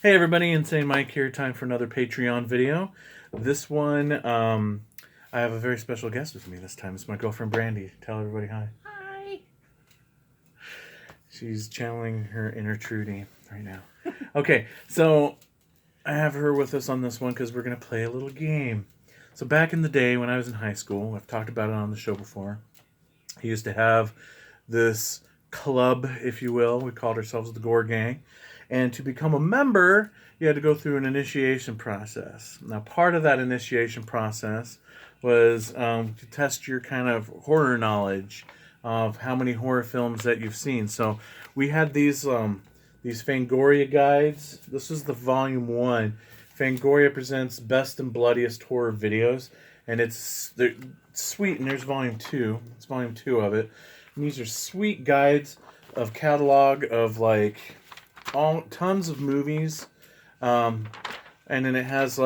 Hey everybody, Insane Mike here. Time for another Patreon video. This one, I have a very special guest with me this time. It's my girlfriend Brandie. Tell everybody hi. Hi. She's channeling her inner Trudy right now. Okay, so I have her with us on this one because we're going to play a little game. So back in the day when I was in high school, I've talked about it on the show before, he used to have this club, if you will. We called ourselves the Gore Gang. And to become a member, you had to go through an initiation process. Now, part of that initiation process was to test your kind of horror knowledge of how many horror films that you've seen. So we had these Fangoria guides. This is the volume 1. Fangoria presents best and bloodiest horror videos, and they're sweet. And there's volume 2. It's volume 2 of it. And these are sweet guides of catalog of like tons of movies, and then it has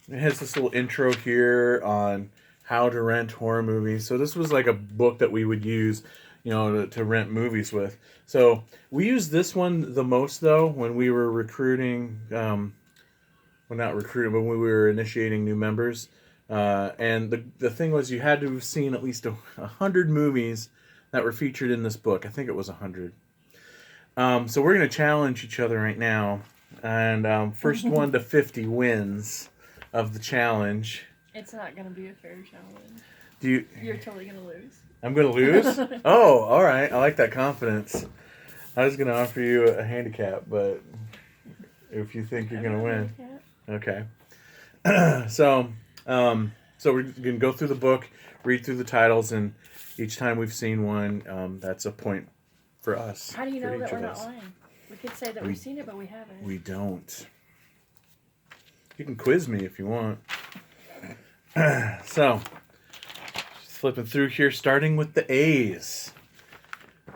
this little intro here on how to rent horror movies. So this was like a book that we would use, to rent movies with. So we used this one the most though when we were recruiting, well, not recruiting, but when we were initiating new members. And the thing was, you had to have seen at least 100 movies that were featured in this book. I think it was 100. So we're going to challenge each other right now. And first one to 50 wins of the challenge. It's not going to be a fair challenge. You're totally going to lose. I'm going to lose? Oh, all right. I like that confidence. I was going to offer you a handicap, but if you think you're going to win. Okay. So we're going to go through the book, read through the titles, and each time we've seen one, that's a point for us. How do you know that we're not lying? We could say that we've seen it, but we haven't. We don't. You can quiz me if you want. So, just flipping through here, starting with the A's.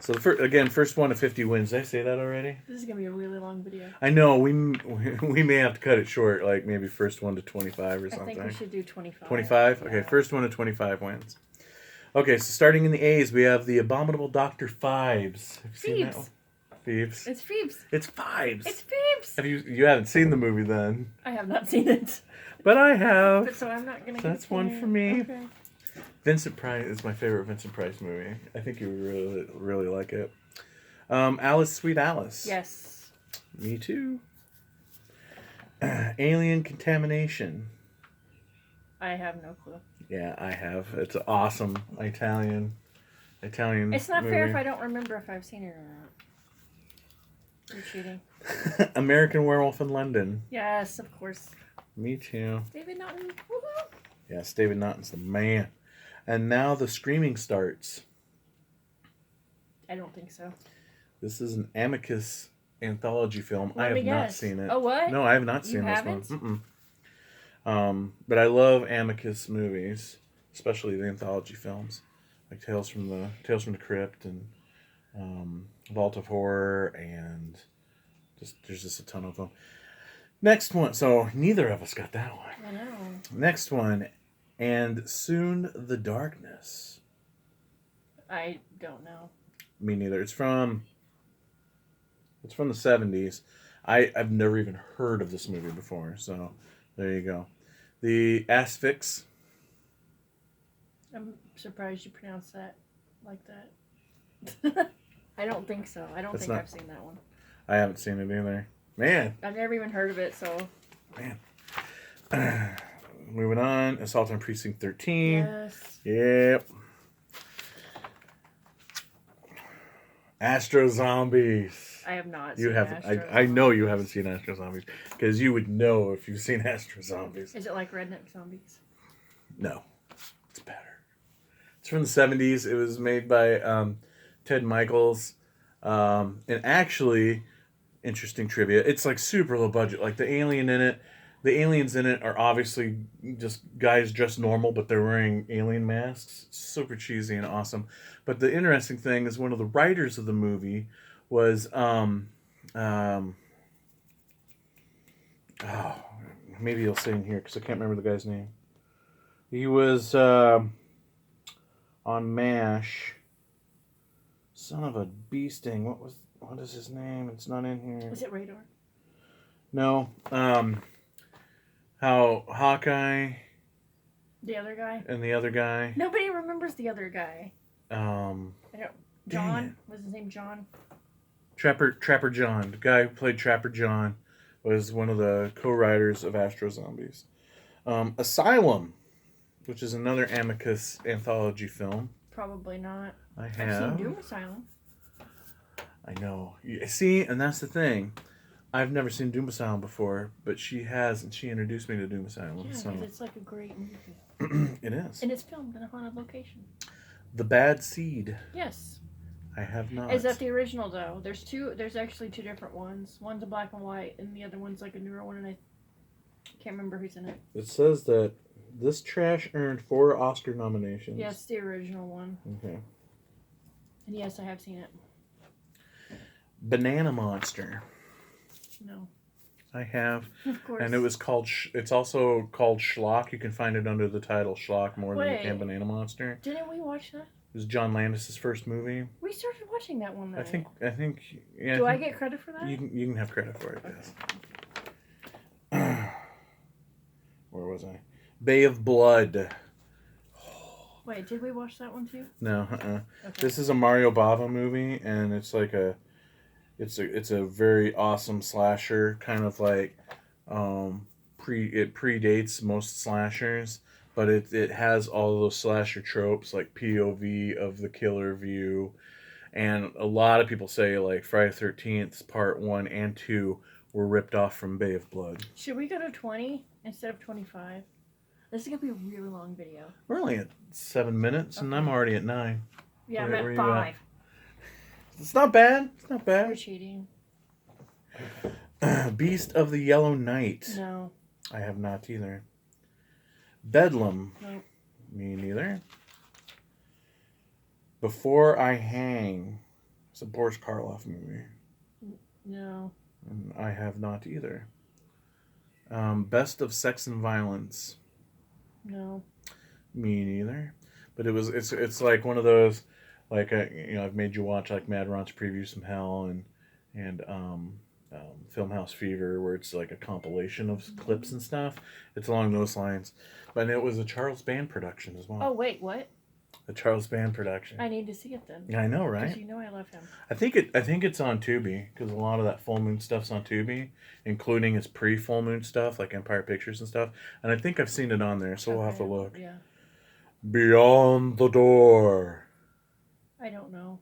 So, first one to 50 wins. Did I say that already? This is going to be a really long video. I know. We may have to cut it short, like maybe first one to 25 or something. I think we should do 25. 25? Yeah. Okay, first one to 25 wins. Okay, so starting in the A's, we have the Abominable Dr. Phibes. Have you seen that one? Phoebes. It's Phoebes. It's Phibes. It's Phoebes. You haven't seen the movie then? I have not seen it. But I have. But so I'm not going to. So that's one for me. Okay. Vincent Price is my favorite Vincent Price movie. I think you would really, really like it. Alice, Sweet Alice. Yes. Me too. Alien Contamination. I have no clue. Yeah, I have. It's an awesome Italian It's not movie. fair if I don't remember if I've seen it or not. You're cheating. American Werewolf in London. Yes, of course. Me too. David Naughton. Woohoo! Yes, David Naughton's the man. And now The Screaming starts. I don't think so. This is an Amicus anthology film. Let me have not guess. seen it. Oh, what? No, I have not seen You this haven't? one. But I love Amicus movies, especially the anthology films, like Tales from the Crypt and Vault of Horror, and there's just a ton of them. Next one. So neither of us got that one. I know. Next one, And Soon the Darkness. I don't know. Me neither. It's from the 70s. I've never even heard of this movie before, so there you go. The Asphyx. I'm surprised you pronounced that like that. I don't think so. I don't think I've seen that one. I haven't seen it either. Man. I've never even heard of it, so. Man. Moving on. Assault on Precinct 13. Yes. Yep. Astro Zombies. I have not You seen haven't. Astro I know you haven't seen Astro Zombies because you would know if you've seen Astro Zombies. Is it like Redneck Zombies? No, it's better. It's from the 70s. It was made by Ted Michaels, and actually, interesting trivia. It's like super low budget. Like the aliens in it are obviously just guys dressed normal, but they're wearing alien masks. Super cheesy and awesome. But the interesting thing is one of the writers of the movie was maybe you'll say in here because I can't remember the guy's name. He was on MASH. Son of a bee sting. What is his name? It's not in here. Was it Radar? No. How Hawkeye The other guy? and the other guy. Nobody remembers the other guy. I don't. John? Was his name John? Trapper John. The guy who played Trapper John was one of the co-writers of Astro Zombies. Asylum, which is another Amicus anthology film. Probably not. I've seen Doom Asylum. I know. See, and that's the thing. I've never seen Doom Asylum before, but she has, and she introduced me to Doom Asylum. Yeah, so. it's like a great movie. It is. And it's filmed in a haunted location. The Bad Seed. Yes. I have not. Is that the original, though? There's actually two different ones. One's a black and white, and the other one's like a newer one, and I can't remember who's in it. It says that this trash earned 4 Oscar nominations. Yes, the original one. Okay. And yes, I have seen it. Banana Monster. No. I have. Of course. And it was called, it's also called Schlock. You can find it under the title Schlock more than you can Banana Monster. Didn't we watch that? It was John Landis' first movie. We started watching that one, though. I think, yeah. Do I get credit for that? You can have credit for it, yes. Where was I? Bay of Blood. Wait, did we watch that one too? No, Okay. This is a Mario Bava movie, and it's like it's a very awesome slasher, kind of like it predates most slashers, but it has all of those slasher tropes like POV of the killer view, and a lot of people say like Friday the 13th Part 1 and 2 were ripped off from Bay of Blood. Should we go to 20 instead of 25? This is gonna be a really long video. We're only at 7 minutes, and I'm already at 9. Yeah, Where I'm are at you 5. It's not bad. It's not You're bad. cheating. Beast of the Yellow Night. No. I have not either. Bedlam. Nope. Me neither. Before I Hang. It's a Boris Karloff movie. No. And I have not either. Best of Sex and Violence. No. Me neither. But it's like one of those, like I've made you watch like Mad Ron's Previews from Hell and Filmhouse Fever, where it's like a compilation of clips and stuff. It's along those lines. But it was a Charles Band production as well. Oh wait, what? A Charles Band production. I need to see it then. Yeah, I know, right? Because you know I love him. I think it's on Tubi, because a lot of that full moon stuff's on Tubi, including his pre-full moon stuff like Empire Pictures and stuff. And I think I've seen it on there, so we'll have to look. Yeah. Beyond the Door. I don't know.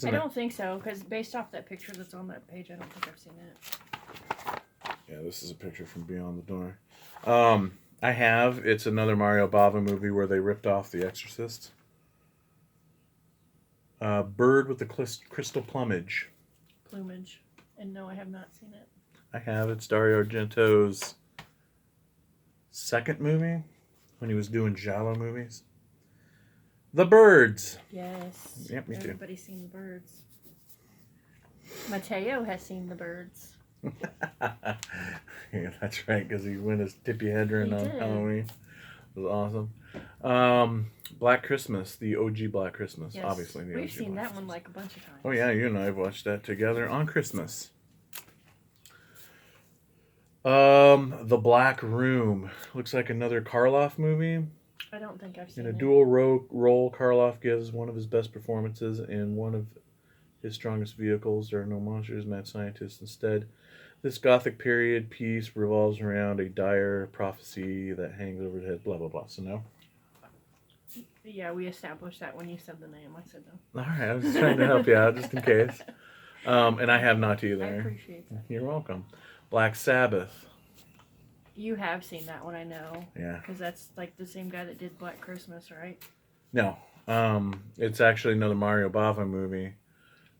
I don't think so, because based off that picture that's on that page, I don't think I've seen it. Yeah, this is a picture from Beyond the Door. I have. It's another Mario Bava movie where they ripped off The Exorcist. Bird with the Crystal Plumage. Plumage. And no, I have not seen it. I have. It's Dario Argento's second movie when he was doing giallo movies. The Birds. Yes. Yep, me too. Everybody's seen The Birds. Mateo has seen The Birds. Yeah, that's right, because he went as Tippy Hedren on Halloween. It was awesome. Black Christmas, the OG Black Christmas, Yes. obviously. We've seen that one like a bunch of times. Oh yeah, you and I have watched that together on Christmas. The Black Room looks like another Karloff movie. I don't think I've seen In a it. dual role, Karloff gives one of his best performances in one of his strongest vehicles. There are no monsters, mad scientists. Instead, this Gothic period piece revolves around a dire prophecy that hangs over the head. Blah blah blah. So no. Yeah, we established that when you said the name. I said no. All right, I was just trying to help you out, just in case. And I have not either. I appreciate that. You're welcome. Black Sabbath. You have seen that one, I know. Yeah. Because that's like the same guy that did Black Christmas, right? No. It's actually another Mario Bava movie.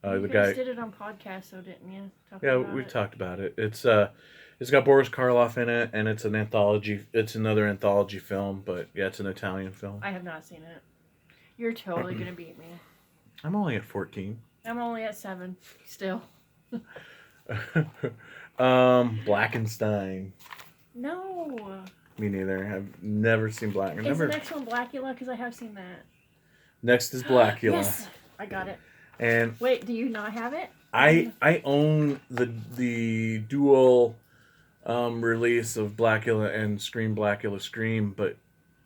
You The guys guy. did it on podcast, so didn't you? Yeah, we've talked about it. It's got Boris Karloff in it, and it's an anthology. It's another anthology film, but yeah, it's an Italian film. I have not seen it. You're totally gonna beat me. I'm only at 14. I'm only at 7. Still. Blackenstein. No. Me neither. I've never seen Black. Is the next one Blackula? Because I have seen that. Next is Blackula. Yes, I got it. And wait, do you not have it? I own the dual release of Blackula and Blackula Scream, but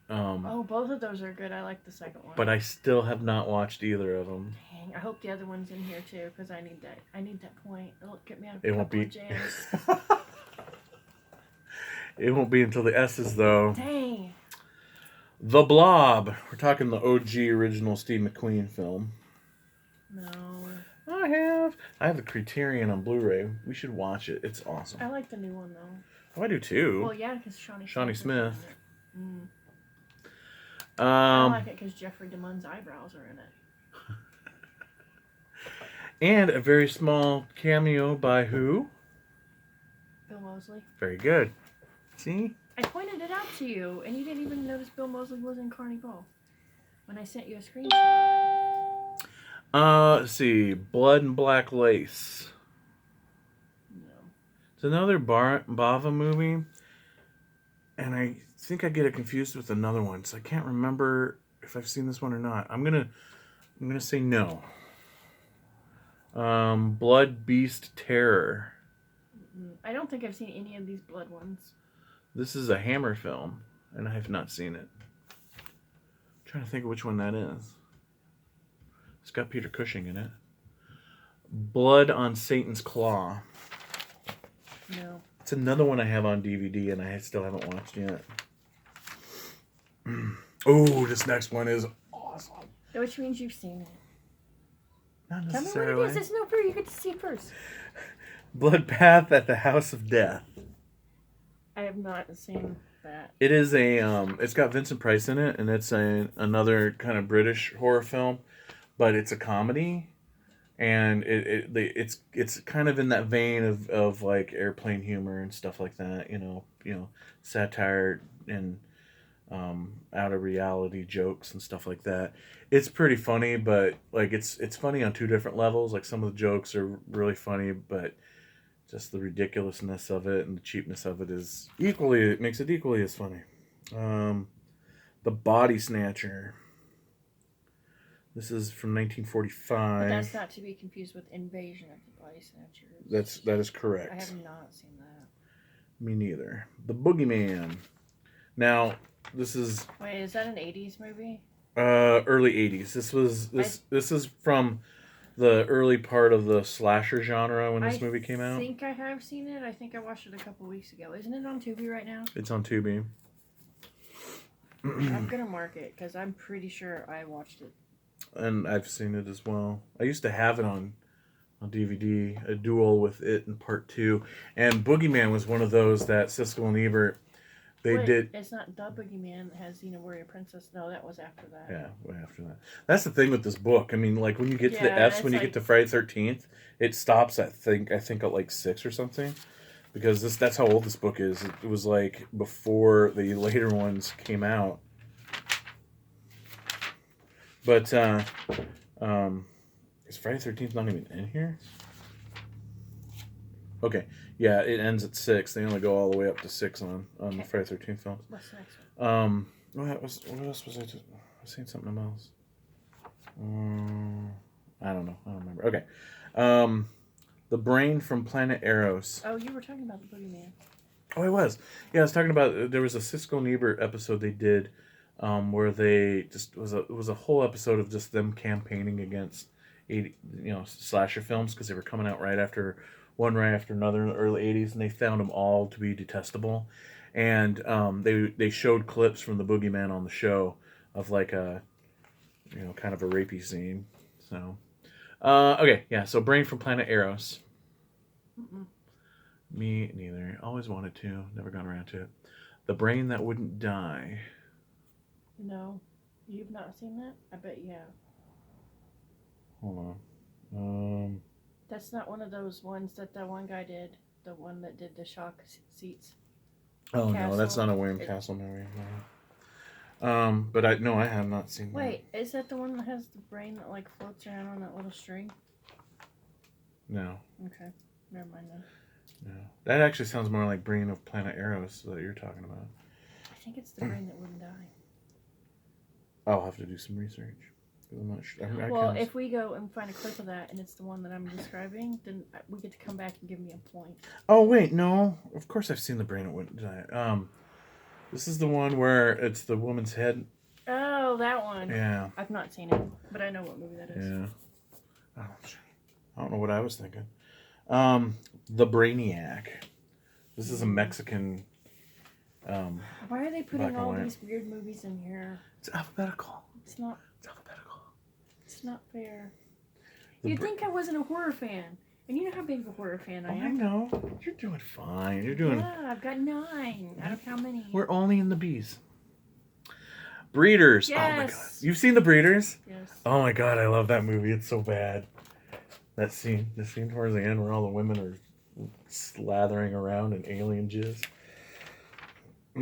both of those are good. I like the second one. but I still have not watched either of them. Dang, I hope the other one's in here too, because I need that. I need that point. It'll get me out of It a won't couple be. of jams. It won't be until the S's though. Dang. The Blob. We're talking the OG original Steve McQueen film. No. I have the Criterion on Blu-ray. We should watch it. It's awesome. I like the new one though. Oh, I do too. Well, yeah, because Shawnee Smith. I like it because Jeffrey DeMunn's eyebrows are in it. And a very small cameo by who? Bill Moseley. Very good. See? I pointed it out to you, and you didn't even notice Bill Moseley was in Carnival when I sent you a screenshot. Let's see. Blood and Black Lace. No. It's another Bava movie, and I think I get it confused with another one, so I can't remember if I've seen this one or not. I'm gonna say no. Blood Beast Terror. I don't think I've seen any of these blood ones. This is a Hammer film, and I have not seen it. I'm trying to think of which one that is. It's got Peter Cushing in it. Blood on Satan's Claw. No. It's another one I have on DVD, and I still haven't watched yet. Oh, this next one is awesome. Which means you've seen it. Not Tell me necessarily. what it is. It's no fair. You get to see it first. Bloodbath at the House of Death. I have not seen that. It is a it's got Vincent Price in it, and it's another kind of British horror film, but it's a comedy, and it's kind of in that vein of like airplane humor and stuff like that, you know, satire and out of reality jokes and stuff like that. It's pretty funny, but like it's funny on two different levels. Like some of the jokes are really funny, but just the ridiculousness of it and the cheapness of it makes it equally as funny. The Body Snatcher. This is from 1945. But that's not to be confused with Invasion of the Body Snatchers. That is correct. I have not seen that. Me neither. The Boogeyman. Now, this is Wait, is that an 80s movie? early 80s. This is from the early part of the slasher genre when this movie came out. I think I have seen it. I think I watched it a couple weeks ago. Isn't it on Tubi right now? It's on Tubi. I'm gonna mark it because I'm pretty sure I watched it. And I've seen it as well. I used to have it on DVD, a duel with it in part 2. And Boogeyman was one of those that Siskel and Ebert, did. It's not The Boogeyman that has Xena Warrior Princess. No, that was after that. Yeah, way after that. That's the thing with this book. I mean, like when you get to the F's, when you get to Friday 13th, it stops at I think at like 6 or something. Because that's how old this book is. It was like before the later ones came out. But is Friday 13th not even in here? Okay, yeah, it ends at 6. They only go all the way up to 6 on the Friday 13th films. What's the next one? What else was I just? I was saying something else. I don't know. I don't remember. Okay, the Brain from Planet Eros. Oh, you were talking about the Boogeyman. Oh, I was. Yeah, I was talking about. There was a Siskel and Ebert episode they did, where they it was a whole episode of just them campaigning against, slasher films because they were coming out right after another in the early 80s, and they found them all to be detestable. And they showed clips from the Boogeyman on the show of like a, kind of a rapey scene. So, okay, yeah. So Brain from Planet Eros. Mm-mm. Me neither. Always wanted to. Never got around to it. The Brain That Wouldn't Die. No, you've not seen that? I bet you have. Hold on. That's not one of those ones that one guy did. The one that did the shock seats. Oh Castle. no, that's not a William Castle movie. No. But I have not seen that. Wait, is that the one that has the brain that like floats around on that little string? No. Okay, never mind then. No. That actually sounds more like Brain of Planet Eros that you're talking about. I think it's the brain that wouldn't die. I'll have to do some research. I'm not sure. I Well, kinda- if we go and find a clip of that and it's the one that I'm describing, then we get to come back and give me a point. Oh wait, no. Of course I've seen the brain. It wouldn't die. This is the one where it's the woman's head. Oh, that one. Yeah. I've not seen it, but I know what movie that is. Yeah. I don't know what I was thinking. The Brainiac. This is a Mexican. Why are they Black putting and all white. these weird movies in here? It's alphabetical. It's not. It's alphabetical. It's not fair. The You'd think I wasn't a horror fan, and you know how big of a horror fan I I am. know. You're doing fine. You're doing. Yeah, I've got 9 out of how many? We're only in the B's. Breeders. Oh my god. Yes. You've seen the Breeders? Yes. Oh my god, I love that movie. It's so bad. The scene towards the end where all the women are slathering around in alien jizz. I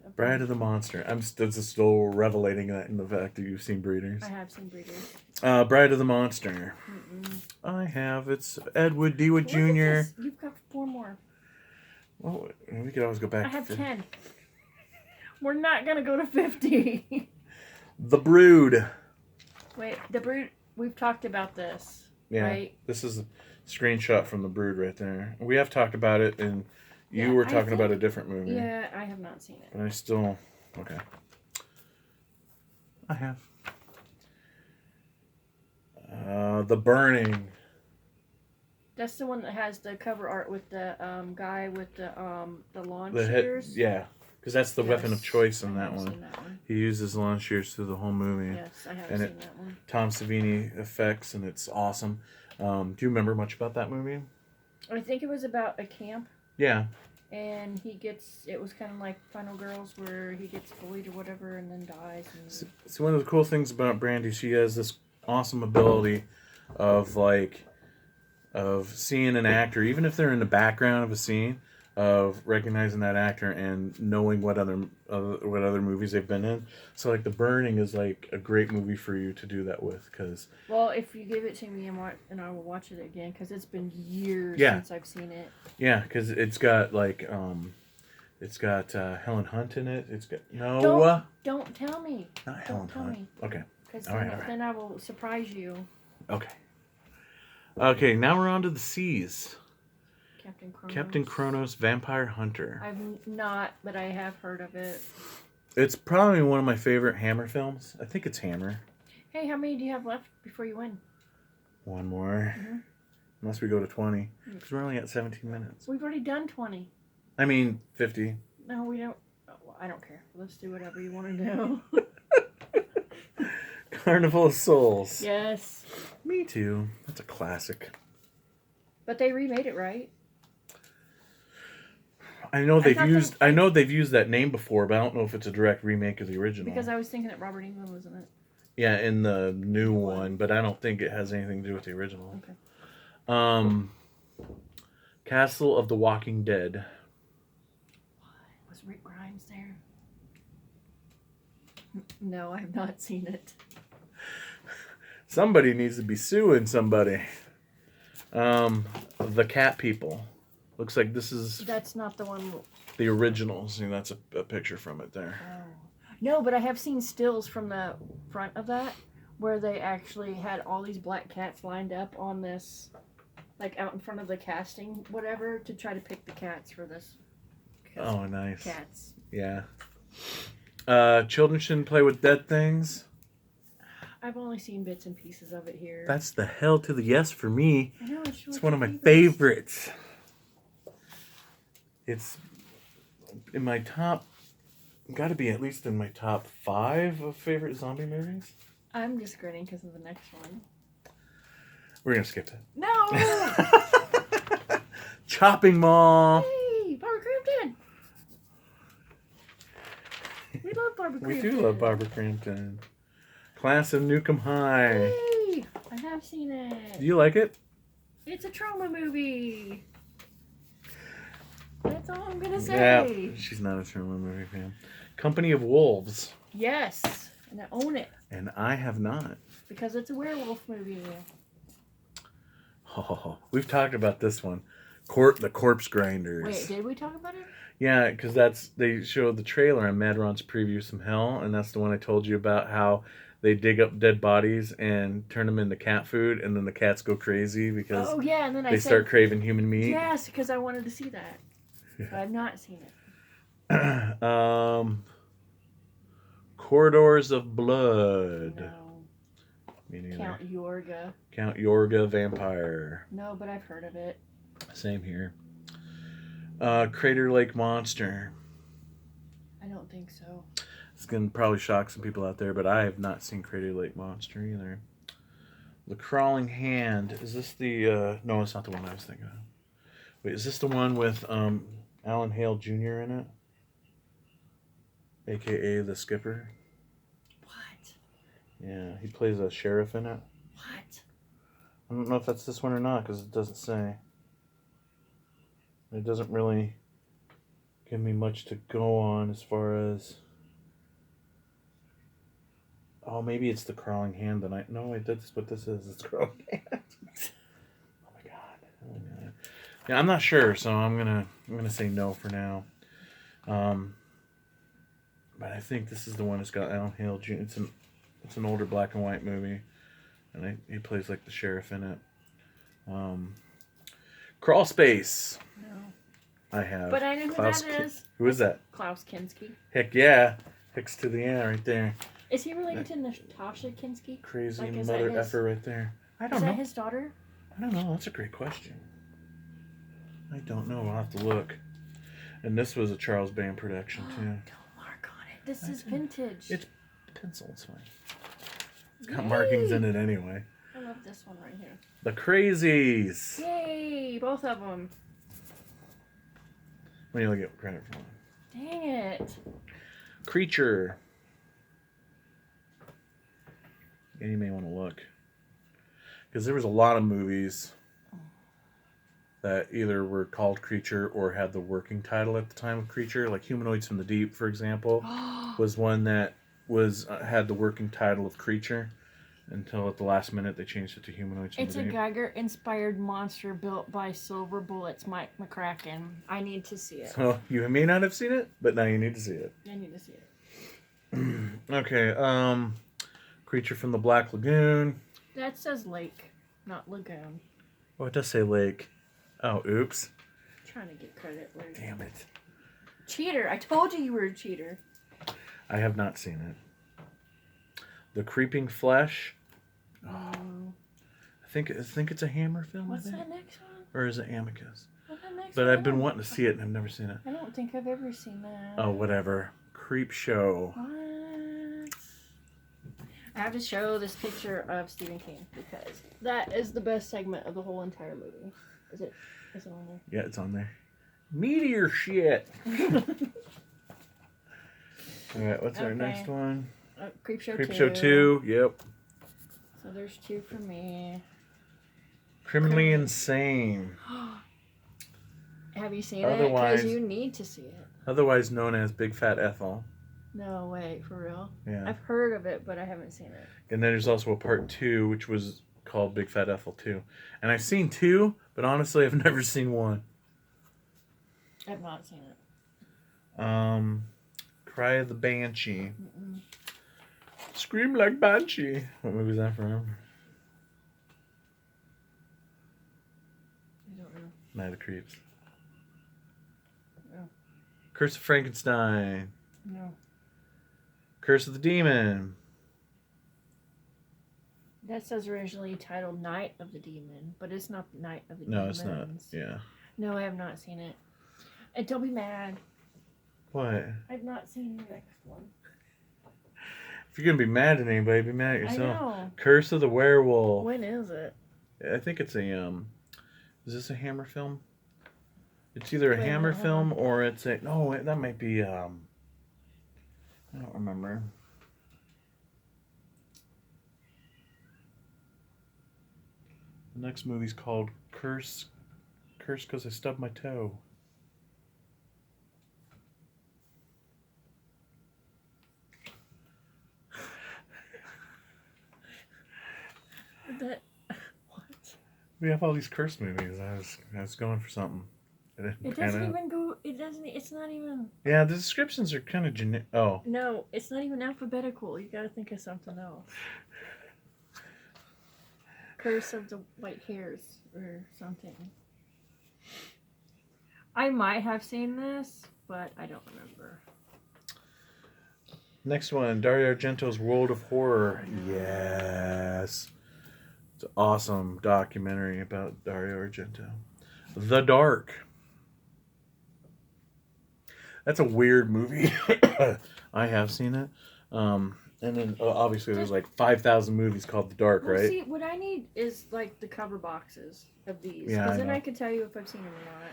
have. Bride of the Monster. I'm still revelating that in the fact that you've seen Breeders. I have seen Breeders. Bride of the Monster. Mm-mm. I have. It's Ed Wood, D. Wood Look at Jr. this. You've got 4 more. Well, we could always go back I have to 10. We're not gonna go to 50. The Brood. Wait, The Brood. We've talked about this, Yeah. right? This is a screenshot from The Brood right there. We have talked about it, and you Yeah, were I talking about a think- different movie. Yeah, I have not seen it. But I still... Okay. I have. The Burning. That's the one that has the cover art with the guy with the lawn The head, shears. yeah. Because that's the weapon of Yes, choice in I that have one. seen that one. He uses lawn shears through the whole movie. Yes, I have And seen that one. Tom Savini effects, and it's awesome. Do you remember much about that movie? I think it was about a camp, Yeah. and it was kind of like Final Girls, where he gets bullied or whatever, and then dies. And... So one of the cool things about Brandie, she has this awesome ability of seeing an actor, even if they're in the background of a scene, of recognizing that actor and knowing what other movies they've been in. So like The Burning is like a great movie for you to do that with, because Well, if you give it to me and I will watch it again, because it's been years Yeah. since I've seen it. yeah, because it's got like Helen Hunt in it. It's got Don't tell me. not Helen tell Hunt. me. Okay, Because All right. then I will surprise you, okay. Now we're on to the Seas. Captain Kronos. Captain Kronos, Vampire Hunter. I've not, but I have heard of it. It's probably one of my favorite Hammer films. I think it's Hammer. Hey, how many do you have left before you win? One more. Mhm. Unless we go to 20. Because we're only at 17 minutes. We've already done 20. I mean, 50. No, we don't. Oh, well, I don't care. Let's do whatever you want to do. Carnival of Souls. Yes. Me too. That's a classic. But they remade it, right? I know they've thought used that name before, but I don't know if it's a direct remake of the original. Because I was thinking that Robert Englund was in it. Yeah, in the new one, but I don't think it has anything to do with the original. Okay. Castle of the Walking Dead. Was Rick Grimes there? No, I have not seen it. Somebody needs to be suing somebody. The Cat People. Looks like this is That's not the one. the original. See, that's a picture from it there. Oh. No, but I have seen stills from the front of that where they actually had all these black cats lined up on this, like out in front of the casting, whatever, to try to pick the cats for this. Oh, nice. Cats. Yeah. Children shouldn't play with dead things. I've only seen bits and pieces of it here. That's the hell to the yes for me. I know, it's It's one of my favorites. It's in my top. Got to be at least in my top 5 of favorite zombie movies. I'm just grinning because of the next one. We're gonna skip it. No! Chopping Mall. Hey, Barbara Crampton! We love Barbara We Crampton. do love Barbara Crampton. Class of Nukem High. Hey, I have seen it. Do you like it? It's a trauma movie. That's all I'm gonna say. Yeah, she's not a trauma movie fan. Company of Wolves. Yes, and I own it And I have not. because it's a werewolf movie. Oh, we've talked about this one. The Corpse Grinders. Wait, did we talk about it? Yeah, because they showed the trailer on Mad Ron's Previews from Hell, and that's the one I told you about how they dig up dead bodies and turn them into cat food, and then the cats go crazy because Oh yeah, and then they start craving human meat. Yes, because I wanted to see that. Yeah. But I've not seen it. Corridors of Blood. No. Me neither. Count Yorga. Count Yorga Vampire. No, but I've heard of it. Same here. Crater Lake Monster. I don't think so. It's going to probably shock some people out there, but I have not seen Crater Lake Monster either. The Crawling Hand. Is this the... no, it's not the one I was thinking of. Wait, is this the one with Alan Hale Jr. in it? A.K.A. the Skipper? What? Yeah, he plays a sheriff in it. What? I don't know if that's this one or not, because it doesn't say. It doesn't really give me much to go on as far as... Oh, maybe it's the Crawling Hand. No, wait, that's what this is. It's Crawling Hand. Oh my god. Yeah, I'm not sure, so I'm gonna say no for now. But I think this is the one that's got Alan Hale Jr. It's an older black and white movie, and he plays like the sheriff in it. Crawl Space. No. I have. But I know who that is. Who is that? Klaus Kinski. Heck yeah. Hicks to the end right there. Is he related to Natasha Kinski? Crazy Like, mother effer right there. I don't know. Is that his daughter? I don't know. That's a great question. I don't know. I'll have to look. And this was a Charles Band production too. Don't mark on it. This is vintage. It's pencil. It's fine. It's got markings in it anyway. I love this one right here. The Crazies. Yay! Both of them. What do you get credit for? Dang it. Creature. And you may want to look. Because there was a lot of movies that either were called Creature or had the working title at the time of Creature. Like Humanoids from the Deep, for example, was one that had the working title of Creature until at the last minute they changed it to Humanoids from the Deep. It's a Geiger-inspired monster built by Silver Bullet's Mike McCracken. I need to see it. So you may not have seen it, but now you need to see it. I need to see it. Okay, Creature from the Black Lagoon. That says lake, not lagoon. Oh, it does say lake. Oh, oops. I'm trying to get credit. Damn it. Cheater. I told you were a cheater. I have not seen it. The Creeping Flesh. Oh, I think it's a Hammer film. What's that next one? Or is it Amicus? What's that next But one? I've been wanting to see it and I've never seen it. I don't think I've ever seen that. Oh, whatever. Creep Show. What? I have to show this picture of Stephen King because that is the best segment of the whole entire movie. Is it on there? Yeah, it's on there. Meteor shit. Alright, what's our next one? Creepshow 2. Creepshow 2, yep. So there's 2 for me. Criminally Insane. Have you seen it? Because you need to see it. Otherwise known as Big Fat Ethel. No, wait, for real? Yeah. I've heard of it, but I haven't seen it. And then there's also a part 2, which was called Big Fat Ethel 2. And I've seen 2, but honestly, I've never seen 1. I've not seen it. Cry of the Banshee. Scream like Banshee. What movie is that from? I don't know. Night of the Creeps. No. Curse of Frankenstein. No. Curse of the Demon. That says originally titled Night of the Demon, but it's not Night of the Demon. No, it's not. Yeah. No, I have not seen it. And don't be mad. What? I've not seen the next one. If you're gonna be mad at anybody, be mad at yourself. I know. Curse of the Werewolf. When is it? I think it's a is this a Hammer film? It's either a Hammer film or it's a that might be I don't remember. The next movie's called Curse because I stubbed my toe. What? We have all these curse movies. I was going for something. It doesn't doesn't. It's not even. Yeah, the descriptions are kind of generic. Oh. No, it's not even alphabetical. You gotta think of something else. Curse of the White Hairs or something. I might have seen this, but I don't remember. Next one, Dario Argento's World of Horror. Yes. It's an awesome documentary about Dario Argento. The Dark. That's a weird movie. I have seen it. And then obviously there's like 5,000 movies called The Dark, right? See, what I need is like the cover boxes of these. Yeah, Because I then know. I can tell you if I've seen them or not.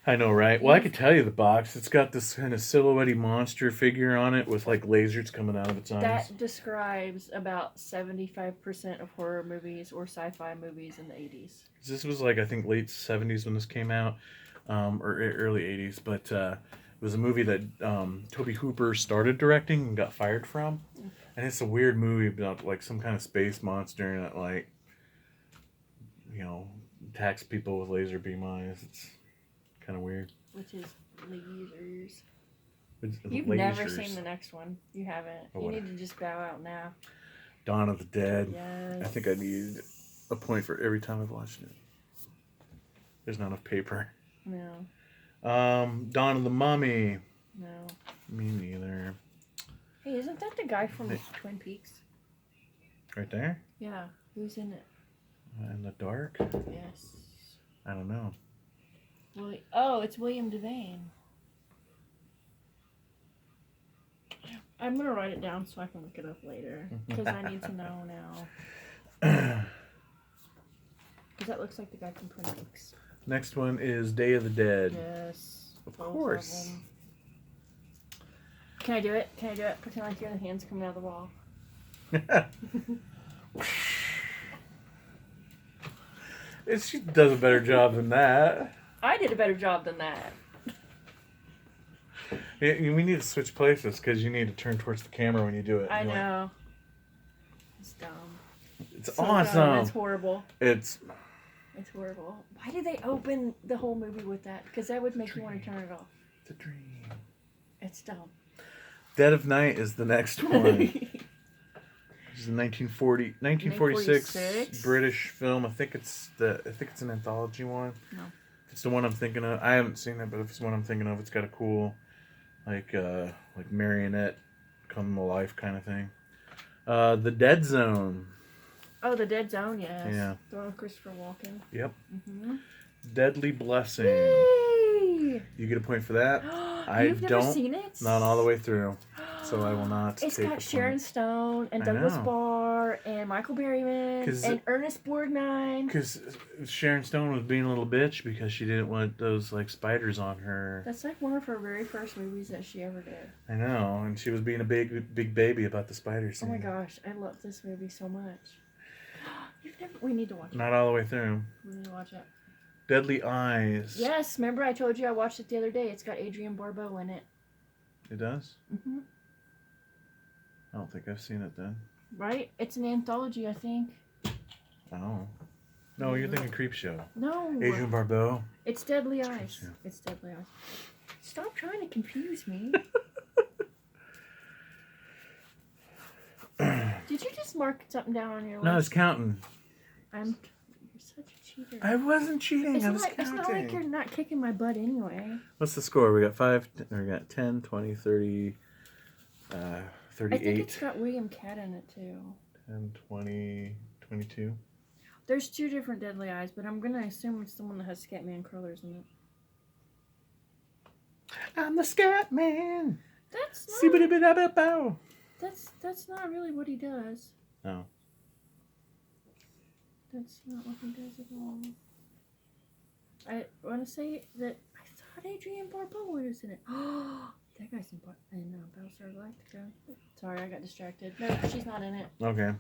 I know, right? Well, I could tell you the box. It's got this kind of silhouette monster figure on it with like lasers coming out of its eyes. That describes about 75% of horror movies or sci-fi movies in the 80s. This was like, I think, late 70s when this came out, or early 80s. But it was a movie that Tobe Hooper started directing and got fired from. And it's a weird movie about like some kind of space monster that like, attacks people with laser beam eyes. It's kind of weird. Which is lasers. It's You've lasers. never seen the next one. You haven't. Oh, you what? need to just bow out now. Dawn of the Dead. Yes. I think I need a point for every time I've watched it. There's not enough paper. No. Dawn of the Mummy. No. Me neither. Hey, isn't that the guy from Twin Peaks? Right there? Yeah. Who's in it? In the dark? Yes. I don't know. It's William Devane. I'm going to write it down so I can look it up later. Because I need to know now. Because that looks like the guy from Twin Peaks. Next one is Day of the Dead. Yes. Of both course. them. Can I do it? Pretend like you're the hands coming out of the wall. She does a better job than that. I did a better job than that. Yeah, we need to switch places because you need to turn towards the camera when you do it. I know. It's dumb. It's So awesome. dumb. It's horrible. It's horrible. Why did they open the whole movie with that? Because that would make you want to turn it off. It's a dream. It's dumb. Dead of Night is the next one. Which is a 1946 British film. I think it's an anthology one. No. If it's the one I'm thinking of. I haven't seen it, but if it's the one I'm thinking of, it's got a cool, like marionette come to life kind of thing. The Dead Zone. Oh, The Dead Zone, yes. Yeah. The one with Christopher Walken. Yep. Mm-hmm. Deadly Blessing. Yay! You get a point for that. You've never seen it? Not all the way through. So I will not It's take got a Sharon point. Stone and I Douglas know. Barr and Michael Berryman and Ernest Borgnine. Because Sharon Stone was being a little bitch because she didn't want those like spiders on her. That's like one of her very first movies that she ever did. I know, and she was being a big baby about the spiders. Oh my gosh, I love this movie so much. We need to watch it. Not all the way through. We need to watch it. Deadly Eyes. Yes, remember I told you I watched it the other day. It's got Adrienne Barbeau in it. It does? Mm-hmm. I don't think I've seen it then. Right? It's an anthology, I think. Oh. No, you're thinking Creepshow. No. Adrienne Barbeau. It's Deadly Eyes. Creepshow. It's Deadly Eyes. Stop trying to confuse me. Did you just mark something down on your list? No, it's counting. You're such a cheater. I wasn't cheating. It's I was not, counting. it's not like you're not kicking my butt anyway. What's the score? We got 10, 20, 30, 38. I think it's got William Cat in it too. 10, 20, 22. There's two different Deadly Eyes, but I'm going to assume it's the one that has Scatman Crothers in it. I'm the Scat Man. That's not, Sibbidi-bidi-bow. that's not really what he does. No. That's not what he does at all. I want to say that I thought Adrienne Barbeau was in it. Oh, that guy's in Battlestar Galactica. Sorry, I got distracted. No, she's not in it. Okay.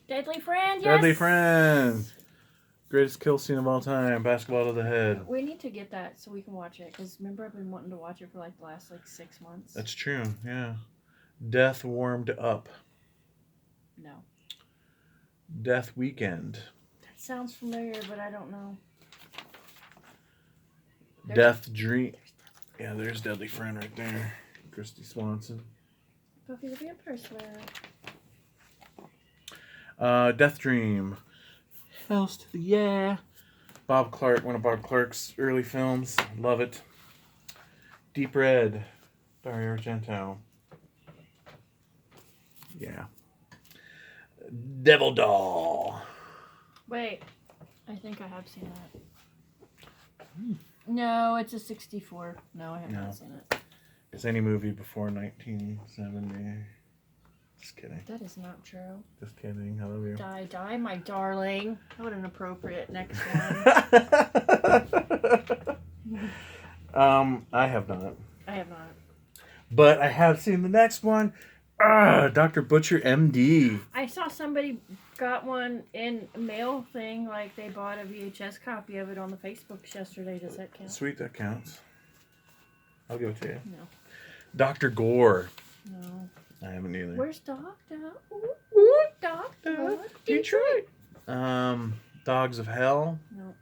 Deadly Friend, yes! Deadly Friend. Greatest kill scene of all time. Basketball to the head. We need to get that so we can watch it. Because remember, I've been wanting to watch it for like the last 6 months. That's true, yeah. Death Warmed Up. No. Death Weekend. That sounds familiar, but I don't know. Death Dream. Yeah, there's Deadly Friend right there. Christy Swanson. Buffy the Vampire Slayer. Death Dream. House to the yeah. Bob Clark, one of Bob Clark's early films. Love it. Deep Red. Dario Argento. Yeah. Devil Doll. Wait, I think I have seen that. No, it's a 64. No, I have not seen it. It's any movie before 1970. Just kidding. That is not true. Just kidding. I love you. Die, my darling. What an appropriate next one. I have not. I have not. But I have seen the next one. Dr. Butcher, MD. I saw somebody got one in a mail thing, like they bought a VHS copy of it on the Facebooks yesterday. Does that count? Sweet, that counts. I'll give it to you. No. Dr. Gore. No. I haven't either. Where's Doctor? Ooh, Doctor. Detroit. Dogs of Hell. No.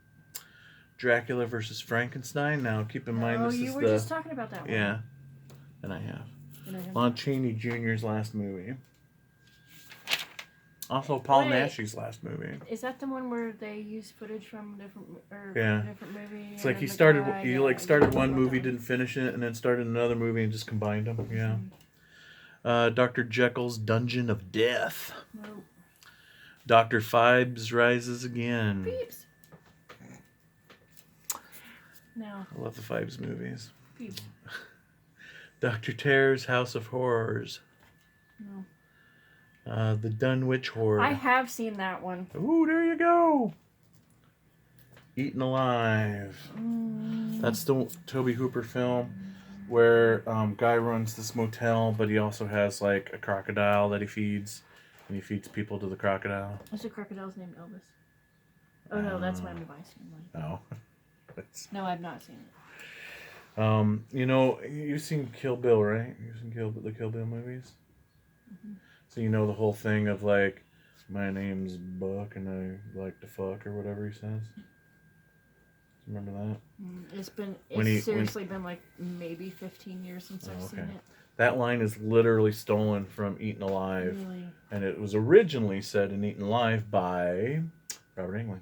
Dracula versus Frankenstein. Now, keep in mind this is you were just talking about that one. Yeah. And I have. And I have Lon Chaney Jr.'s last movie. Also, Paul Wait. Nash's last movie. Is that the one where they use footage from a different movie? It's like he started one movie, didn't finish it, and then started another movie and just combined them. Yeah. Dr. Jekyll's Dungeon of Death. Nope. Dr. Phibes Rises Again. Peeps. No. I love the Phibes movies. Peeps. Dr. Terror's House of Horrors. No. The Dunwich Horror. I have seen that one. Ooh, there you go. Eaten Alive. That's the Toby Hooper film where guy runs this motel, but he also has like a crocodile that he feeds, and he feeds people to the crocodile. What's the crocodile's name? Elvis. Oh no, that's Miami Vice. Oh. No, I've not seen it. You know, you've seen Kill Bill, right? You've seen the Kill Bill movies? Mm-hmm. So you know the whole thing of like, my name's Buck and I like to fuck or whatever he says? Remember that? It's been been like maybe 15 years since I've seen it. That line is literally stolen from Eaten Alive. Really? And it was originally said in Eaten Alive by Robert Englund.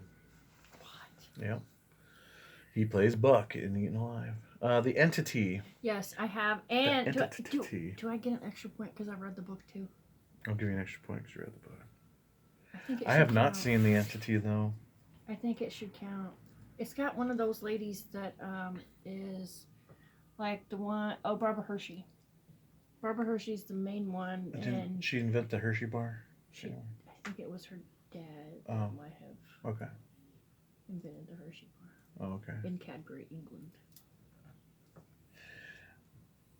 What? Yeah. He plays Buck in Eaten Alive. The Entity. Yes, I have. And do I get an extra point because I read the book too? I'll give you an extra point because you read the book. I have not seen The Entity though. I think it should count. It's got one of those ladies that is like the one, Barbara Hershey. Barbara Hershey's the main one. Didn't she invent the Hershey bar? I think it was her dad that might have invented the Hershey bar. Oh, okay. In Cadbury, England.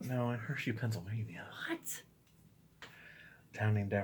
No, in Hershey, Pennsylvania. What? Town named after